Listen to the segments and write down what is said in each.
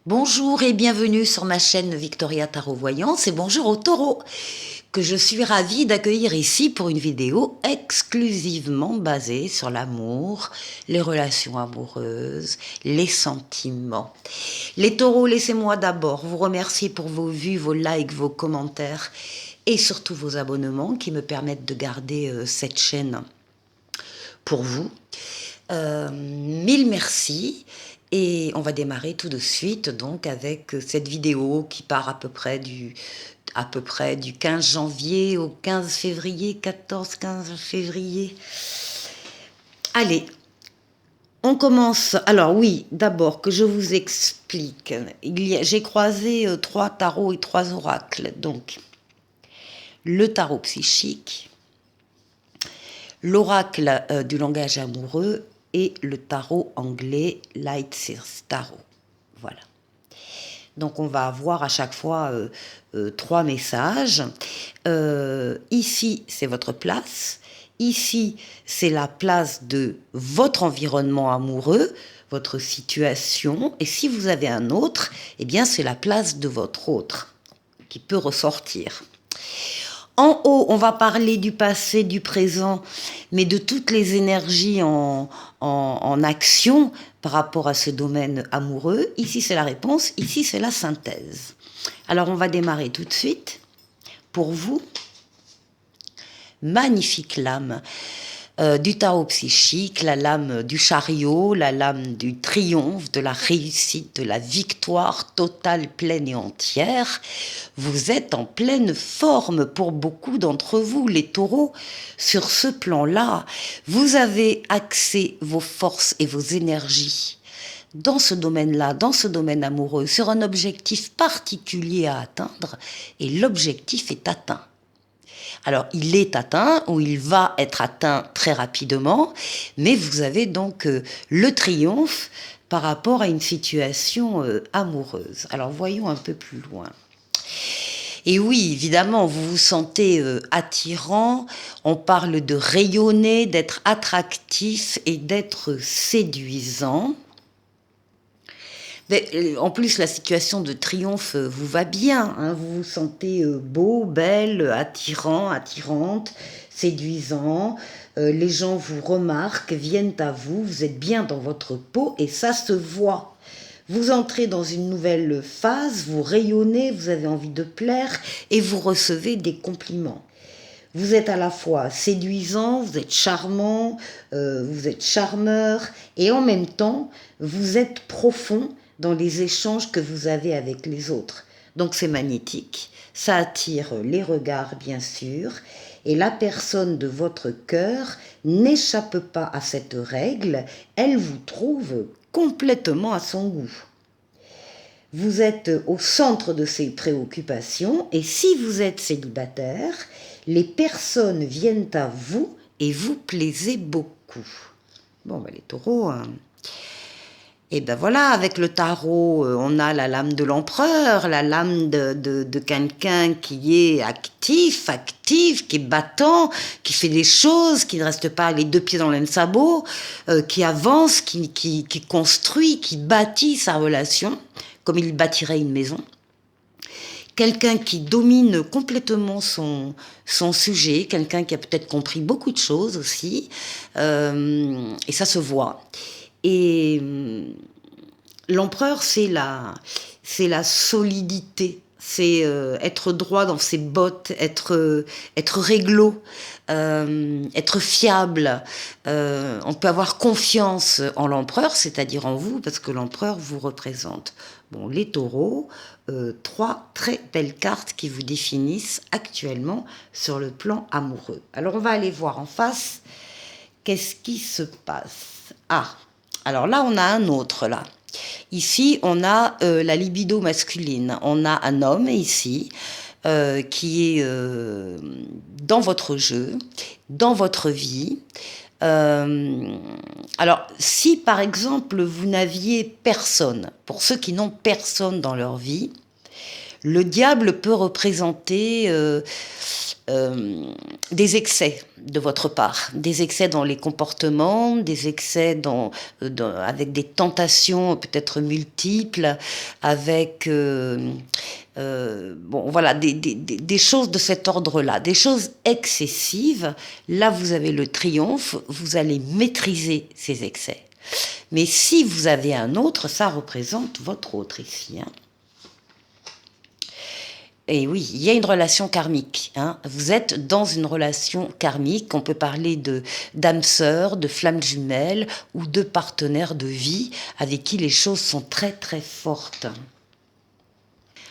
Bonjour et bienvenue sur ma chaîne Victoria Tarot Voyance et bonjour aux taureaux que je suis ravie d'accueillir ici pour une vidéo exclusivement basée sur l'amour, les relations amoureuses, les sentiments. Les taureaux, laissez-moi d'abord vous remercier pour vos vues, vos likes, vos commentaires et surtout vos abonnements qui me permettent de garder cette chaîne pour vous. Mille merci. Et on va démarrer tout de suite donc avec cette vidéo qui part à peu près du 15 janvier au 15 février, 14-15 février. Allez, on commence. Alors oui, d'abord que je vous explique. J'ai croisé 3 tarots et 3 oracles. Donc, le tarot psychique, l'oracle du langage amoureux et le tarot anglais Light Seers Tarot. Voilà. Donc on va avoir à chaque fois 3 messages. Ici, c'est votre place. Ici, c'est la place de votre environnement amoureux, votre situation. Et si vous avez un autre, eh bien c'est la place de votre autre qui peut ressortir. En haut, on va parler du passé, du présent, mais de toutes les énergies en action par rapport à ce domaine amoureux. Ici, c'est la réponse, ici, c'est la synthèse. Alors, on va démarrer tout de suite. Pour vous, magnifique lame du tarot psychique, la lame du chariot, la lame du triomphe, de la réussite, de la victoire totale, pleine et entière. Vous êtes en pleine forme pour beaucoup d'entre vous, les taureaux. Sur ce plan-là, vous avez axé vos forces et vos énergies dans ce domaine-là, dans ce domaine amoureux, sur un objectif particulier à atteindre, et l'objectif est atteint. Alors, il est atteint ou il va être atteint très rapidement, mais vous avez donc le triomphe par rapport à une situation amoureuse. Alors, voyons un peu plus loin. Et oui, évidemment, vous vous sentez attirant, on parle de rayonner, d'être attractif et d'être séduisant. Mais, en plus, la situation de triomphe vous va bien, hein, vous vous sentez beau, belle, attirant, attirante, séduisant, les gens vous remarquent, viennent à vous, vous êtes bien dans votre peau et ça se voit. Vous entrez dans une nouvelle phase, vous rayonnez, vous avez envie de plaire et vous recevez des compliments. Vous êtes à la fois séduisant, vous êtes charmant, vous êtes charmeur et en même temps, vous êtes profond dans les échanges que vous avez avec les autres. Donc c'est magnétique, ça attire les regards bien sûr, et la personne de votre cœur n'échappe pas à cette règle, elle vous trouve complètement à son goût. Vous êtes au centre de ses préoccupations et si vous êtes célibataire, les personnes viennent à vous et vous plaisez beaucoup. Bon, ben les taureaux, et ben voilà, avec le tarot, on a la lame de l'empereur, la lame de quelqu'un qui est actif, qui est battant, qui fait des choses, qui ne reste pas les 2 pieds dans le même sabot, qui avance, qui construit, qui bâtit sa relation, comme il bâtirait une maison. Quelqu'un qui domine complètement son sujet, quelqu'un qui a peut-être compris beaucoup de choses aussi, et ça se voit. Et l'empereur, c'est la solidité, c'est être droit dans ses bottes, être réglo, être fiable. On peut avoir confiance en l'empereur, c'est-à-dire en vous, parce que l'empereur vous représente. Bon, les taureaux, 3 très belles cartes qui vous définissent actuellement sur le plan amoureux. Alors, on va aller voir en face, qu'est-ce qui se passe? Ah, alors là, on a un autre, là. Ici, on a la libido masculine. On a un homme ici qui est dans votre jeu, dans votre vie. Alors, si par exemple, vous n'aviez personne, pour ceux qui n'ont personne dans leur vie, Le diable peut représenter des excès de votre part, des excès dans les comportements, des excès avec des tentations peut-être multiples, avec bon voilà des choses de cet ordre-là, des choses excessives. Là, vous avez le triomphe, vous allez maîtriser ces excès. Mais si vous avez un autre, ça représente votre autre ici. Hein. Et oui, il y a une relation karmique. Hein. Vous êtes dans une relation karmique. On peut parler d'âme sœur, de flamme jumelle ou de partenaire de vie avec qui les choses sont très très fortes.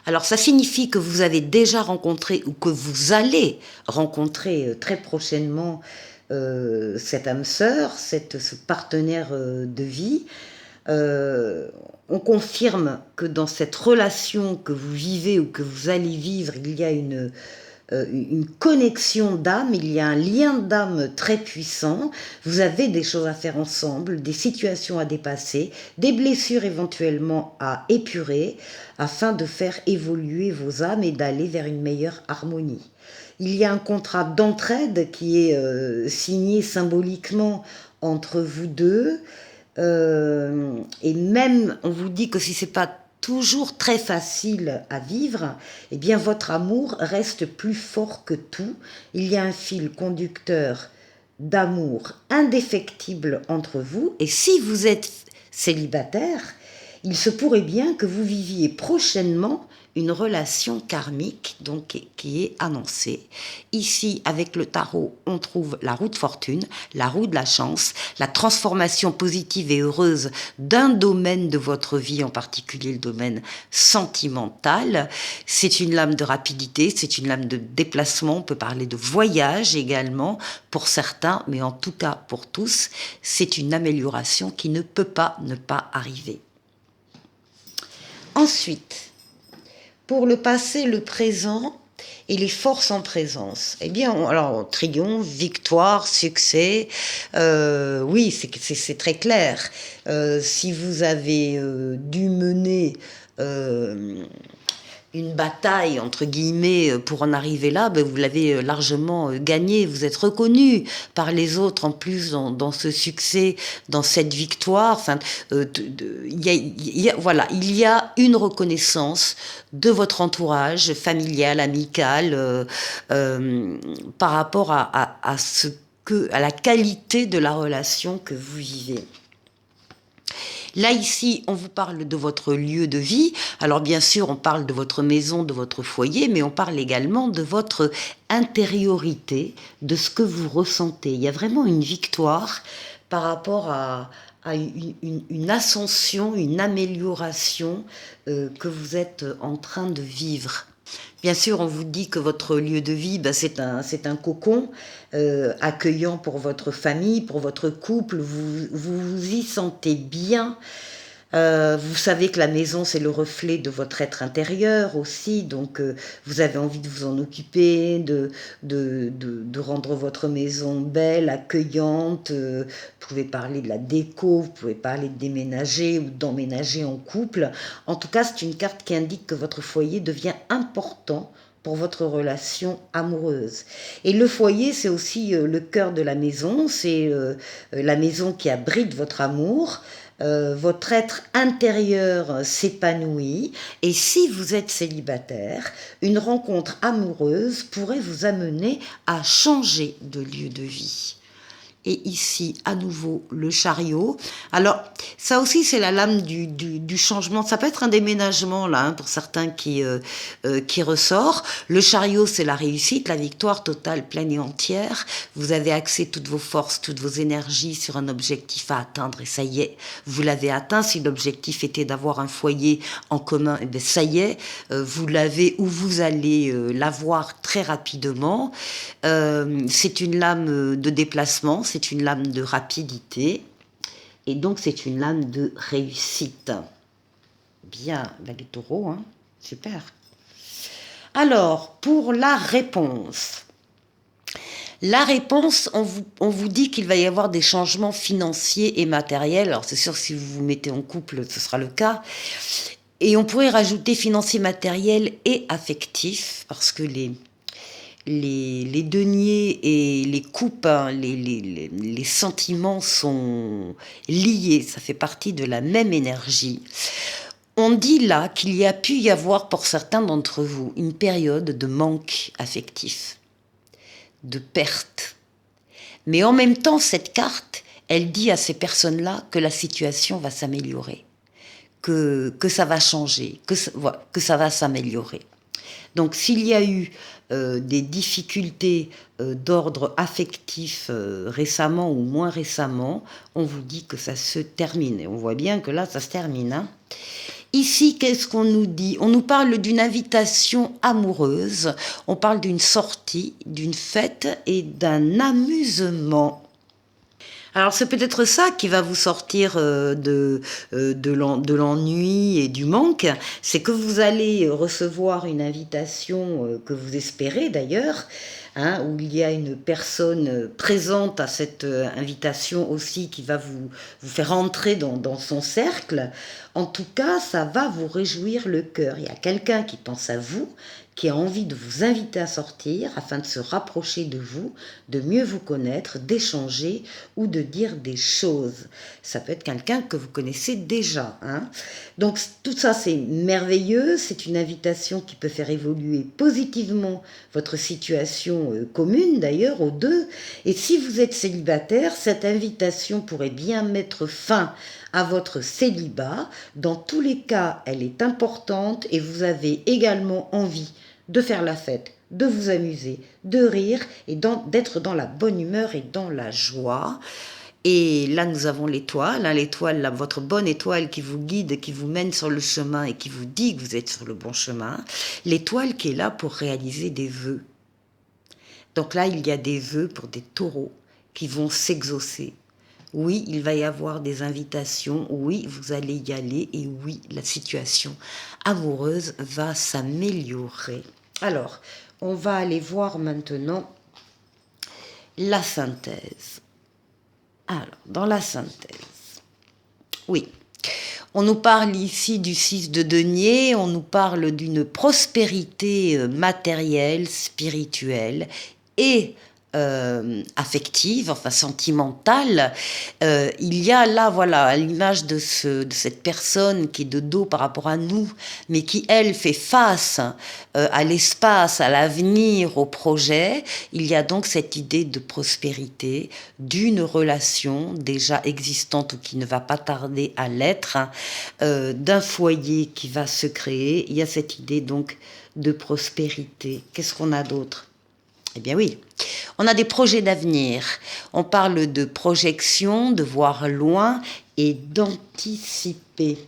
Alors ça signifie que vous avez déjà rencontré ou que vous allez rencontrer très prochainement cette âme sœur, ce partenaire de vie. On confirme que dans cette relation que vous vivez ou que vous allez vivre, il y a une connexion d'âme, il y a un lien d'âme très puissant. Vous avez des choses à faire ensemble, des situations à dépasser, des blessures éventuellement à épurer, afin de faire évoluer vos âmes et d'aller vers une meilleure harmonie. Il y a un contrat d'entraide qui est signé symboliquement entre vous deux. Et même, on vous dit que si c'est pas toujours très facile à vivre, eh bien votre amour reste plus fort que tout. Il y a un fil conducteur d'amour indéfectible entre vous. Et si vous êtes célibataire, il se pourrait bien que vous viviez prochainement une relation karmique donc, qui est annoncée. Ici, avec le tarot, on trouve la roue de fortune, la roue de la chance, la transformation positive et heureuse d'un domaine de votre vie, en particulier le domaine sentimental. C'est une lame de rapidité, c'est une lame de déplacement, on peut parler de voyage également pour certains, mais en tout cas pour tous, c'est une amélioration qui ne peut pas ne pas arriver. Ensuite, pour le passé, le présent et les forces en présence. Eh bien, alors, triomphe, victoire, succès, oui, c'est très clair. Si vous avez dû mener une bataille, entre guillemets, pour en arriver là, ben vous l'avez largement gagné. Vous êtes reconnu par les autres, en plus, dans ce succès, dans cette victoire. Enfin, voilà, il y a une reconnaissance de votre entourage familial, amical, par rapport à la qualité de la relation que vous vivez. Là, ici, on vous parle de votre lieu de vie. Alors, bien sûr, on parle de votre maison, de votre foyer, mais on parle également de votre intériorité, de ce que vous ressentez. Il y a vraiment une victoire par rapport à une ascension, une amélioration que vous êtes en train de vivre. Bien sûr, on vous dit que votre lieu de vie, ben c'est un cocon accueillant pour votre famille, pour votre couple. Vous vous y sentez bien. Vous savez que la maison, c'est le reflet de votre être intérieur aussi. Donc, vous avez envie de vous en occuper, de rendre votre maison belle, accueillante. Vous pouvez parler de la déco, vous pouvez parler de déménager ou d'emménager en couple. En tout cas, c'est une carte qui indique que votre foyer devient important pour votre relation amoureuse. Et le foyer, c'est aussi le cœur de la maison, c'est la maison qui abrite votre amour. Votre être intérieur s'épanouit et si vous êtes célibataire, une rencontre amoureuse pourrait vous amener à changer de lieu de vie. Et ici, à nouveau, le chariot. Alors, ça aussi, c'est la lame du changement. Ça peut être un déménagement, là, hein, pour certains qui ressort. Le chariot, c'est la réussite, la victoire totale, pleine et entière. Vous avez axé toutes vos forces, toutes vos énergies sur un objectif à atteindre. Et ça y est, vous l'avez atteint. Si l'objectif était d'avoir un foyer en commun, eh bien, ça y est, vous l'avez ou vous allez l'avoir très rapidement. C'est une lame de déplacement, c'est une lame de rapidité et donc c'est une lame de réussite. Bien, ben les taureaux, hein, super. Alors, pour la réponse, on vous dit qu'il va y avoir des changements financiers et matériels. Alors c'est sûr, si vous vous mettez en couple, ce sera le cas. Et on pourrait rajouter financier, matériel et affectif, parce que les deniers et les coupes, hein, les sentiments sont liés, ça fait partie de la même énergie. On dit là qu'il y a pu y avoir pour certains d'entre vous une période de manque affectif, de perte. Mais en même temps, cette carte, elle dit à ces personnes-là que la situation va s'améliorer, que ça va changer, que ça va s'améliorer. Donc s'il y a eu des difficultés d'ordre affectif récemment ou moins récemment, on vous dit que ça se termine. Et on voit bien que là, ça se termine. Hein. Ici, qu'est-ce qu'on nous dit? On nous parle d'une invitation amoureuse, on parle d'une sortie, d'une fête et d'un amusement. Alors c'est peut-être ça qui va vous sortir de l'ennui et du manque, c'est que vous allez recevoir une invitation que vous espérez d'ailleurs, hein, où il y a une personne présente à cette invitation aussi qui va vous faire entrer dans son cercle. En tout cas, ça va vous réjouir le cœur. Il y a quelqu'un qui pense à vous, qui a envie de vous inviter à sortir afin de se rapprocher de vous, de mieux vous connaître, d'échanger ou de dire des choses. Ça peut être quelqu'un que vous connaissez déjà. Hein. Donc tout ça c'est merveilleux, c'est une invitation qui peut faire évoluer positivement votre situation commune d'ailleurs aux deux. Et si vous êtes célibataire, cette invitation pourrait bien mettre fin à votre célibat. Dans tous les cas, elle est importante et vous avez également envie de faire la fête, de vous amuser, de rire et d'être dans la bonne humeur et dans la joie. Et là, nous avons l'étoile, hein, l'étoile, votre bonne étoile qui vous guide, qui vous mène sur le chemin et qui vous dit que vous êtes sur le bon chemin. L'étoile qui est là pour réaliser des vœux. Donc là, il y a des vœux pour des taureaux qui vont s'exaucer. Oui, il va y avoir des invitations, oui, vous allez y aller et oui, la situation amoureuse va s'améliorer. Alors, on va aller voir maintenant la synthèse. Alors, dans la synthèse, oui, on nous parle ici du 6 de denier, on nous parle d'une prospérité matérielle, spirituelle et affective, enfin sentimentale. Il y a là, voilà, à l'image de cette personne qui est de dos par rapport à nous, mais qui, elle, fait face à l'espace, à l'avenir, au projet. Il y a donc cette idée de prospérité, d'une relation déjà existante ou qui ne va pas tarder à l'être, hein, d'un foyer qui va se créer. Il y a cette idée donc de prospérité. Qu'est-ce qu'on a d'autre? Eh bien oui, on a des projets d'avenir, on parle de projection, de voir loin et d'anticiper.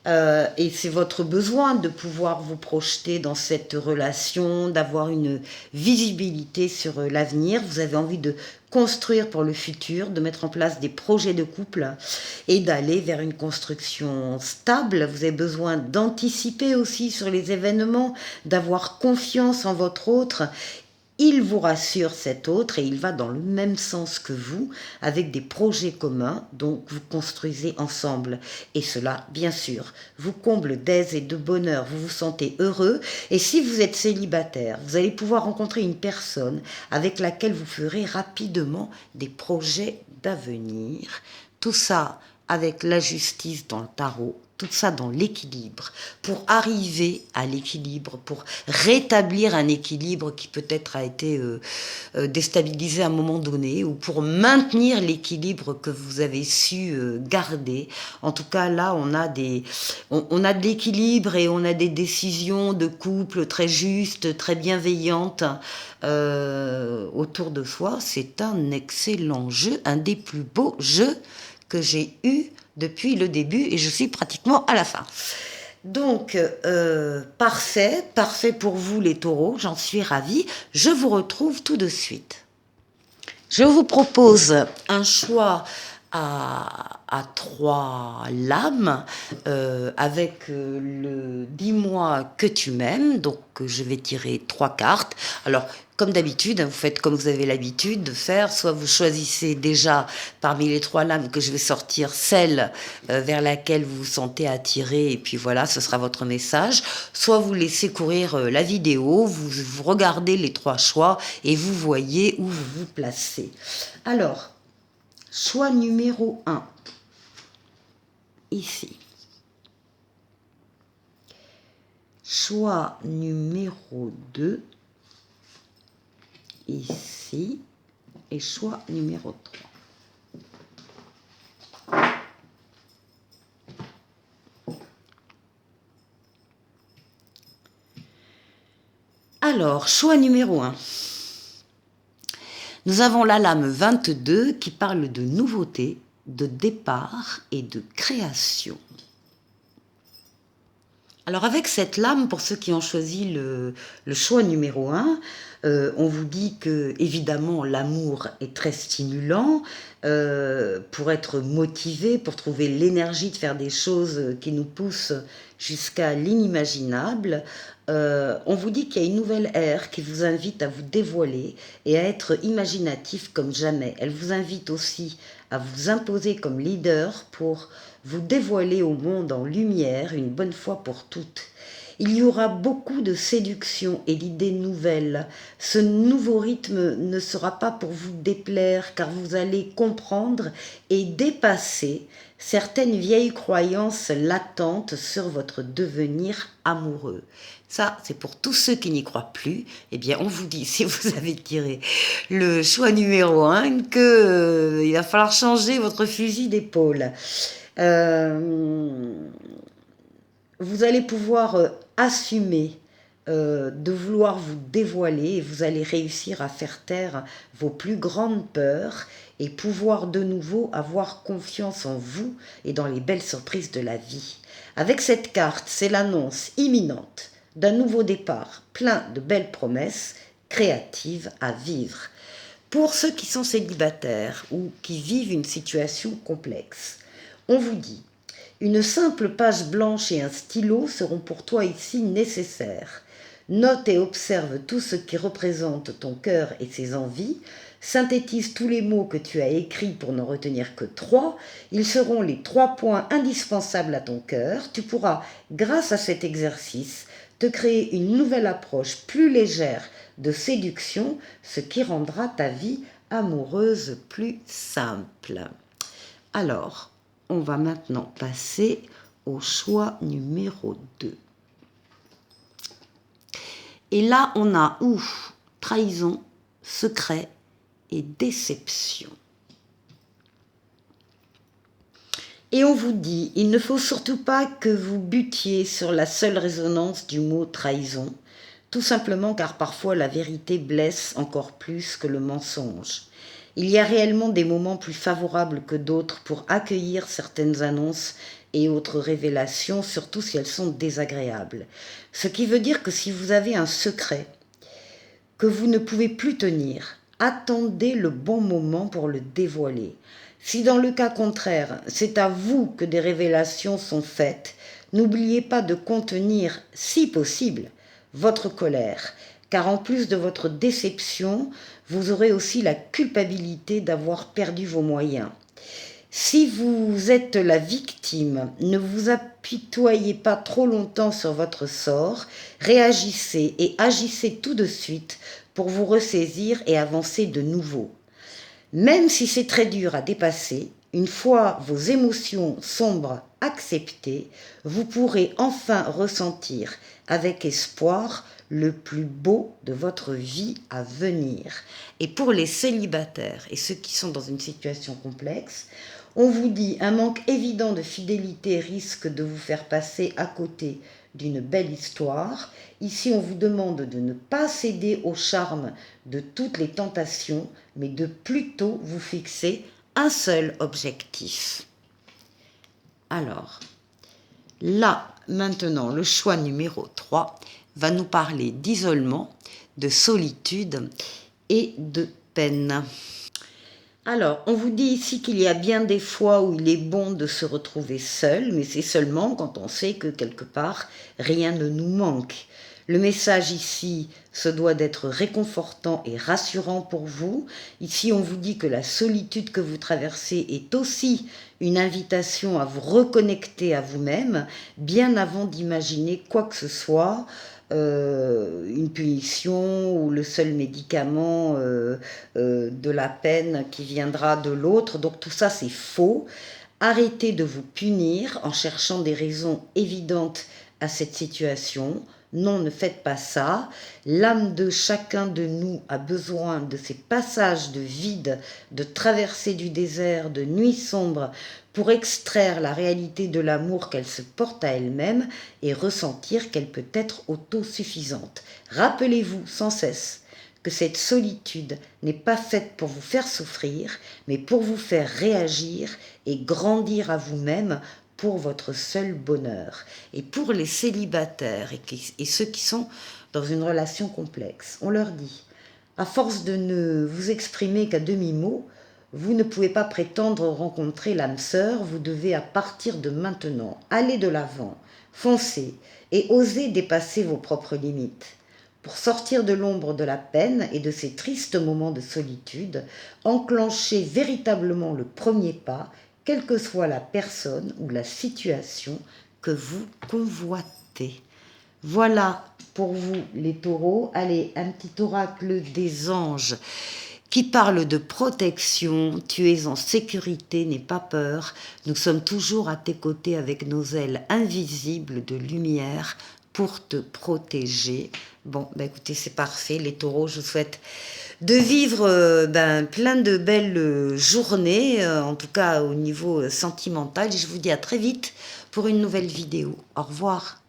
Et c'est votre besoin de pouvoir vous projeter dans cette relation, d'avoir une visibilité sur l'avenir. Vous avez envie de construire pour le futur, de mettre en place des projets de couple et d'aller vers une construction stable. Vous avez besoin d'anticiper aussi sur les événements, d'avoir confiance en votre autre. Il vous rassure cet autre et il va dans le même sens que vous, avec des projets communs, donc vous construisez ensemble. Et cela, bien sûr, vous comble d'aise et de bonheur, vous vous sentez heureux. Et si vous êtes célibataire, vous allez pouvoir rencontrer une personne avec laquelle vous ferez rapidement des projets d'avenir. Tout ça avec la justice dans le tarot. Tout ça dans l'équilibre, pour arriver à l'équilibre, pour rétablir un équilibre qui peut-être a été déstabilisé à un moment donné, ou pour maintenir l'équilibre que vous avez su garder. En tout cas, là, on a de l'équilibre et on a des décisions de couple très justes, très bienveillantes autour de soi. C'est un excellent jeu, un des plus beaux jeux que j'ai eu depuis le début et je suis pratiquement à la fin. Donc, parfait pour vous les taureaux, j'en suis ravie. Je vous retrouve tout de suite. Je vous propose un choix à 3 lames avec le dis-moi que tu m'aimes. Donc, je vais tirer 3 cartes. Alors, comme d'habitude, vous faites comme vous avez l'habitude de faire. Soit vous choisissez déjà parmi les 3 lames que je vais sortir celle vers laquelle vous vous sentez attiré et puis voilà, ce sera votre message. Soit vous laissez courir la vidéo, vous regardez les 3 choix et vous voyez où vous vous placez. Alors, choix numéro 1, ici. Choix numéro 2, ici. Et choix numéro 3. Alors, choix numéro 1. Nous avons la lame 22 qui parle de nouveauté, de départ et de création. Alors avec cette lame, pour ceux qui ont choisi le choix numéro 1, on vous dit que évidemment l'amour est très stimulant pour être motivé, pour trouver l'énergie de faire des choses qui nous poussent jusqu'à l'inimaginable. On vous dit qu'il y a une nouvelle ère qui vous invite à vous dévoiler et à être imaginatif comme jamais. Elle vous invite aussi à vous imposer comme leader pour vous dévoiler au monde en lumière une bonne fois pour toutes. Il y aura beaucoup de séduction et d'idées nouvelles. Ce nouveau rythme ne sera pas pour vous déplaire car vous allez comprendre et dépasser certaines vieilles croyances latentes sur votre devenir amoureux. Ça, c'est pour tous ceux qui n'y croient plus. Eh bien, on vous dit, si vous avez tiré le choix numéro 1, qu'il va falloir changer votre fusil d'épaule. Vous allez pouvoir assumer de vouloir vous dévoiler et vous allez réussir à faire taire vos plus grandes peurs et pouvoir de nouveau avoir confiance en vous et dans les belles surprises de la vie. Avec cette carte, c'est l'annonce imminente d'un nouveau départ plein de belles promesses créatives à vivre. Pour ceux qui sont célibataires ou qui vivent une situation complexe, on vous dit, une simple page blanche et un stylo seront pour toi ici nécessaires. Note et observe tout ce qui représente ton cœur et ses envies. Synthétise tous les mots que tu as écrits pour n'en retenir que 3. Ils seront les 3 points indispensables à ton cœur. Tu pourras, grâce à cet exercice, te créer une nouvelle approche plus légère de séduction, ce qui rendra ta vie amoureuse plus simple. Alors, on va maintenant passer au choix numéro 2. Et là, on a trahison, secret et déception. Et on vous dit, il ne faut surtout pas que vous butiez sur la seule résonance du mot trahison, tout simplement car parfois la vérité blesse encore plus que le mensonge. Il y a réellement des moments plus favorables que d'autres pour accueillir certaines annonces et autres révélations, surtout si elles sont désagréables. Ce qui veut dire que si vous avez un secret que vous ne pouvez plus tenir, attendez le bon moment pour le dévoiler. Si dans le cas contraire, c'est à vous que des révélations sont faites, n'oubliez pas de contenir, si possible, votre colère, car en plus de votre déception, vous aurez aussi la culpabilité d'avoir perdu vos moyens. Si vous êtes la victime, ne vous apitoyez pas trop longtemps sur votre sort, réagissez et agissez tout de suite pour vous ressaisir et avancer de nouveau. Même si c'est très dur à dépasser, une fois vos émotions sombres acceptées, vous pourrez enfin ressentir avec espoir le plus beau de votre vie à venir. Et pour les célibataires et ceux qui sont dans une situation complexe, on vous dit un manque évident de fidélité risque de vous faire passer à côté d'une belle histoire. Ici, on vous demande de ne pas céder au charme de toutes les tentations, mais de plutôt vous fixer un seul objectif. Alors, là, maintenant, le choix numéro 3 va nous parler d'isolement, de solitude et de peine. Alors, on vous dit ici qu'il y a bien des fois où il est bon de se retrouver seul, mais c'est seulement quand on sait que quelque part, rien ne nous manque. Le message ici se doit d'être réconfortant et rassurant pour vous. Ici, on vous dit que la solitude que vous traversez est aussi une invitation à vous reconnecter à vous-même, bien avant d'imaginer quoi que ce soit, une punition ou le seul médicament de la peine qui viendra de l'autre. Donc tout ça, c'est faux. Arrêtez de vous punir en cherchant des raisons évidentes à cette situation. Non, ne faites pas ça. L'âme de chacun de nous a besoin de ces passages de vide, de traversée du désert, de nuits sombres, pour extraire la réalité de l'amour qu'elle se porte à elle-même et ressentir qu'elle peut être autosuffisante. Rappelez-vous sans cesse que cette solitude n'est pas faite pour vous faire souffrir, mais pour vous faire réagir et grandir à vous-même pour votre seul bonheur. Et pour les célibataires et ceux qui sont dans une relation complexe, on leur dit, à force de ne vous exprimer qu'à demi-mot, vous ne pouvez pas prétendre rencontrer l'âme sœur, vous devez à partir de maintenant aller de l'avant, foncer et oser dépasser vos propres limites. Pour sortir de l'ombre de la peine et de ces tristes moments de solitude, enclenchez véritablement le premier pas, quelle que soit la personne ou la situation que vous convoitez. Voilà pour vous les taureaux. Allez, un petit oracle des anges qui parle de protection. Tu es en sécurité, n'aie pas peur. Nous sommes toujours à tes côtés avec nos ailes invisibles de lumière pour te protéger. Bon, écoutez, c'est parfait. Les taureaux, je vous souhaite de vivre plein de belles journées, en tout cas au niveau sentimental. Et je vous dis à très vite pour une nouvelle vidéo. Au revoir.